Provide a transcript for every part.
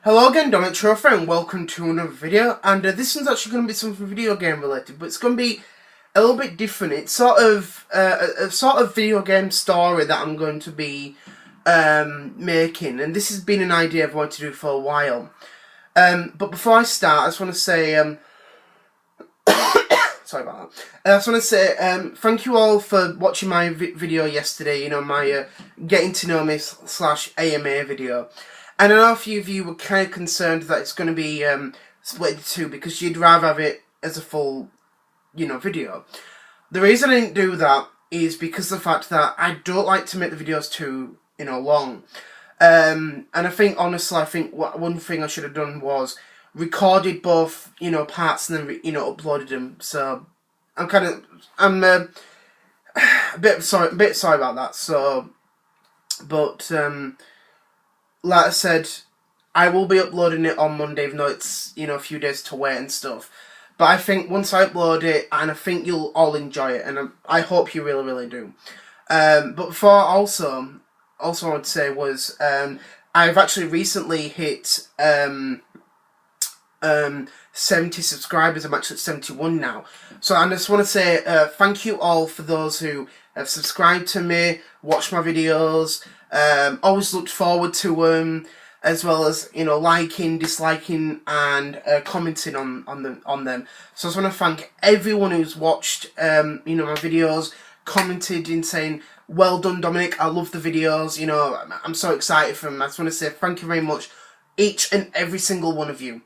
Hello again, Dominic Trophy, and welcome to another video. And this one's actually going to be something video game related, but it's going to be a little bit different. It's sort of a sort of video game story that I'm going to be making, and this has been an idea I've wanted to do for a while. But before I start, I just want to say sorry about that. I just want to say thank you all for watching my video yesterday. You know, my getting to know me / AMA video. And I know a few of you were kind of concerned that it's going to be split into two because you'd rather have it as a full, video. The reason I didn't do that is because of the fact that I don't like to make the videos too, long. And I think, honestly, one thing I should have done was recorded both, parts and then, uploaded them. So I'm a bit sorry about that. So, but like I said, I will be uploading it on Monday, even though it's, a few days to wait and stuff. But I think once I upload it, and I think you'll all enjoy it, and I hope you really, really do. But before, also I want to say was, I've actually recently hit 70 subscribers. I'm actually at 71 now. So I just want to say thank you all for those who have subscribed to me, watched my videos, always looked forward to them, as well as, liking, disliking, and commenting on them. So I just want to thank everyone who's watched, my videos, commented in saying, well done, Dominic, I love the videos, I'm so excited for them. I just want to say thank you very much, each and every single one of you.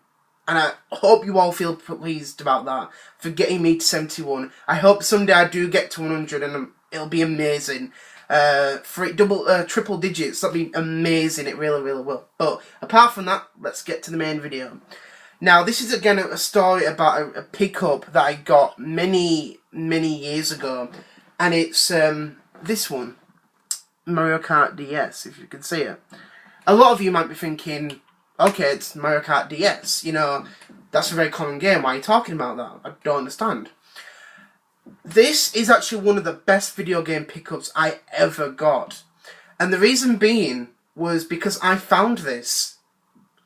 And I hope you all feel pleased about that, for getting me to 71. I hope someday I do get to 100 and it'll be amazing. Triple digits, that'd be amazing, it really, really will. But apart from that, let's get to the main video. Now, this is again a story about a pickup that I got many, many years ago. And it's this one, Mario Kart DS, if you can see it. A lot of you might be thinking, okay, it's Mario Kart DS, that's a very common game, why are you talking about that? I don't understand. This is actually one of the best video game pickups I ever got. And the reason being was because I found this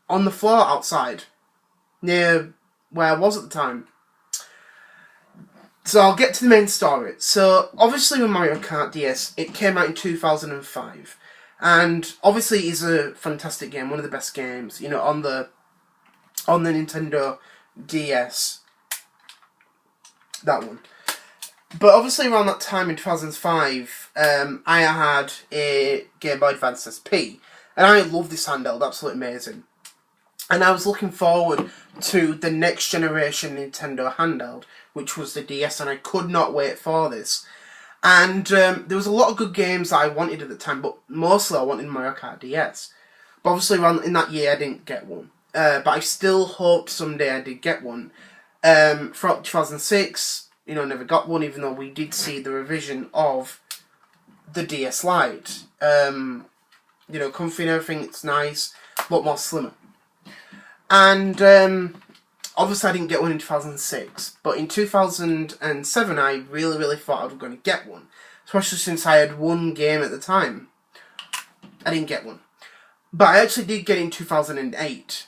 on the floor outside, near where I was at the time. So I'll get to the main story. So, obviously with Mario Kart DS, it came out in 2005. And obviously it's a fantastic game, one of the best games, on the Nintendo DS. That one. But obviously around that time in 2005, I had a Game Boy Advance SP. And I love this handheld, absolutely amazing. And I was looking forward to the next generation Nintendo handheld, which was the DS, and I could not wait for this. And there was a lot of good games that I wanted at the time, but mostly I wanted Mario Kart DS. But obviously around in that year I didn't get one. But I still hoped someday I did get one. Throughout 2006, never got one, even though we did see the revision of the DS Lite. Comfy and everything, it's nice, a lot more slimmer. And obviously I didn't get one in 2006, but in 2007 I really, really thought I was going to get one. Especially since I had one game at the time. I didn't get one. But I actually did get it in 2008.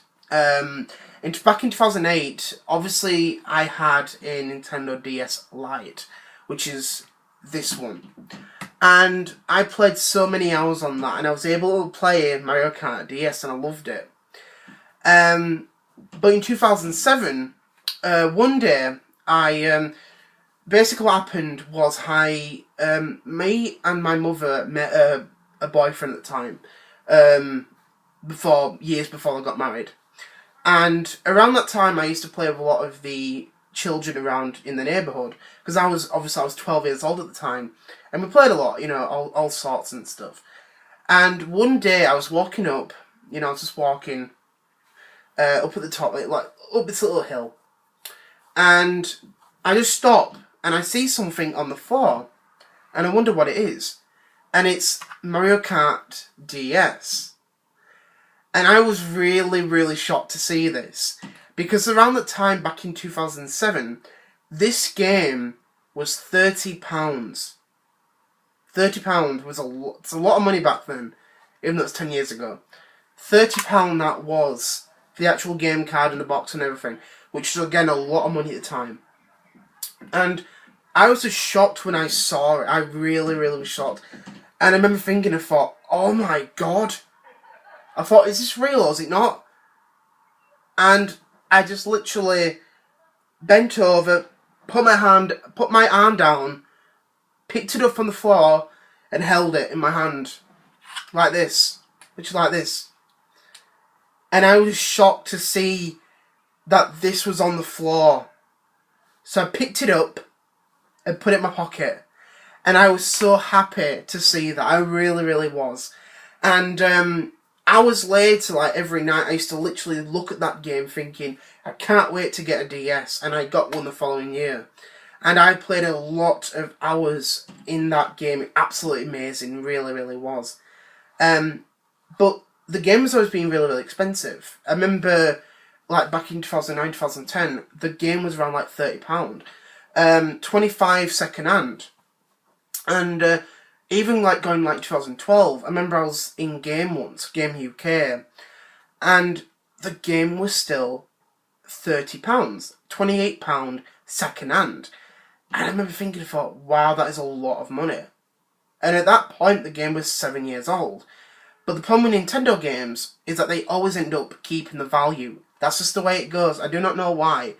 Back in 2008, obviously I had a Nintendo DS Lite, which is this one. And I played so many hours on that, and I was able to play Mario Kart DS, and I loved it. But in 2007, one day, basically what happened was me and my mother met a boyfriend at the time, years before I got married. And around that time, I used to play with a lot of the children around in the neighbourhood, because I was 12 years old at the time, and we played a lot, all sorts and stuff. And one day, I was walking up, I was just walking up at the top, like up this little hill, and I just stop, and I see something on the floor, and I wonder what it is, and it's Mario Kart DS. And I was really, really shocked to see this, because around that time, back in 2007, this game was £30. £30 was it's a lot of money back then, even though it's 10 years ago. £30 that was. for the actual game card and the box and everything, which was again a lot of money at the time. And I was just shocked when I saw it. I really, really was shocked. And I remember thinking, I thought, oh my god. I thought, is this real or is it not? And I just literally bent over, put my arm down, picked it up from the floor, and held it in my hand. Like this. Which is like this. And I was shocked to see that this was on the floor. So I picked it up and put it in my pocket. And I was so happy to see that. I really, really was. And hours later, like every night, I used to literally look at that game thinking, I can't wait to get a DS. And I got one the following year. And I played a lot of hours in that game. Absolutely amazing. Really, really was. But the game was always being really, really expensive. I remember, like, back in 2009, 2010, the game was around, like, £30. 25 second hand. And even, like, going, like, 2012, I remember I was in Game once, Game UK, and the game was still £30. £28 second hand. And I remember thinking, I thought, wow, that is a lot of money. And at that point, the game was 7 years old. But the problem with Nintendo games is that they always end up keeping the value. That's just the way it goes. I do not know why.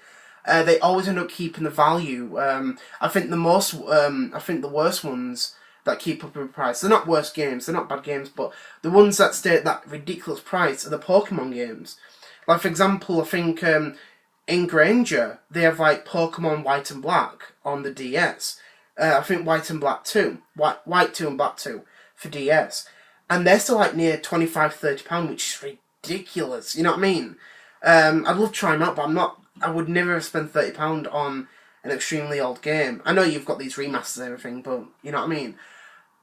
They always end up keeping the value. I think the worst ones that keep up with the price, they're not worst games, they're not bad games, but the ones that stay at that ridiculous price are the Pokemon games. Like, for example, I think in Granger, they have like Pokemon White and Black on the DS. I think White and Black 2. White 2 and Black 2 for DS. And they're still like near £25-30, which is ridiculous. You know what I mean? I'd love to try them out, but I would never have spent £30 on an extremely old game. I know you've got these remasters and everything, but you know what I mean?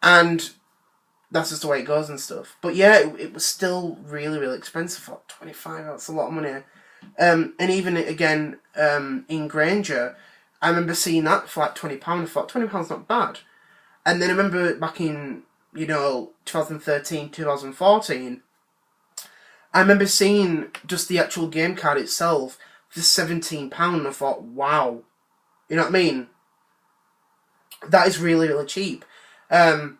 And that's just the way it goes and stuff. But yeah, it was still really, really expensive. For like 25, that's a lot of money. And even again, in Granger, I remember seeing that for like £20. I thought, £20 not bad. And then I remember back in, 2013, 2014, I remember seeing just the actual game card itself for £17. And I thought, wow. You know what I mean? That is really, really cheap. Even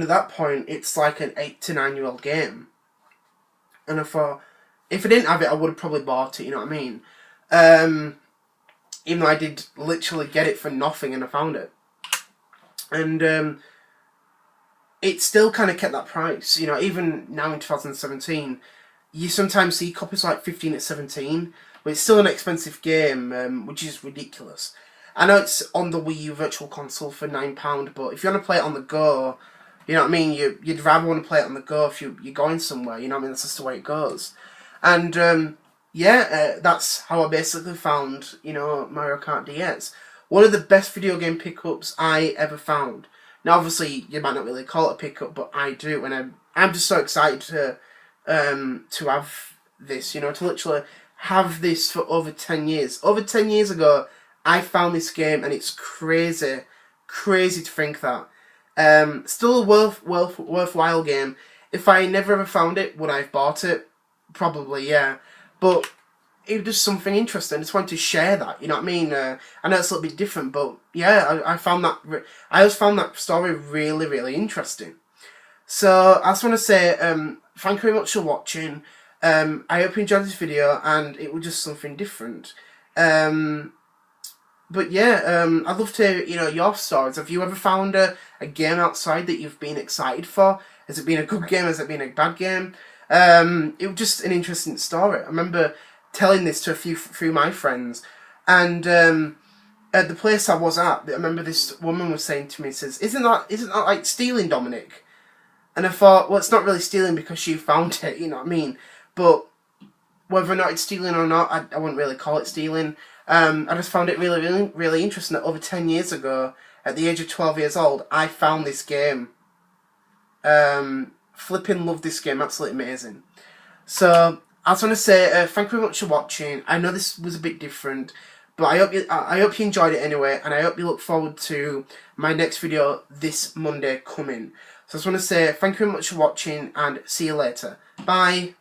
at that point, it's like an 8 to 9 year old game. And I thought, if I didn't have it, I would have probably bought it, you know what I mean? Even though I did literally get it for nothing and I found it. And it still kind of kept that price. Even now in 2017, you sometimes see copies like 15 at 17, but it's still an expensive game, which is ridiculous. I know it's on the Wii U Virtual Console for £9, but if you want to play it on the go, you know what I mean, you'd rather want to play it on the go if you're going somewhere, you know what I mean, that's just the way it goes. And, that's how I basically found, Mario Kart DS. One of the best video game pickups I ever found. Now, obviously, you might not really call it a pickup, but I do, and I'm just so excited to have this, to literally have this for over 10 years. Over 10 years ago, I found this game, and it's crazy to think that. Still a worthwhile game. If I never ever found it, would I have bought it? Probably, yeah. But it was just something interesting. I just wanted to share that, you know what I mean? I know it's a little bit different, but yeah, I found that. I just found that story really, really interesting. So I just want to say, thank you very much for watching. I hope you enjoyed this video, and it was just something different. But yeah, I'd love to hear, your stories. Have you ever found a game outside that you've been excited for? Has it been a good game? Has it been a bad game? It was just an interesting story. I remember telling this to a few my friends, and at the place I was at, I remember this woman was saying to me, says, isn't that like stealing, Dominic? And I thought, well, it's not really stealing because she found it, you know what I mean? But whether or not it's stealing or not, I wouldn't really call it stealing. I just found it really, really, really interesting that over 10 years ago, at the age of 12 years old, I found this game. Flipping love this game, absolutely amazing. So I just want to say thank you very much for watching. I know this was a bit different, but I hope you enjoyed it anyway, and I hope you look forward to my next video this Monday coming. So I just want to say thank you very much for watching, and see you later. Bye.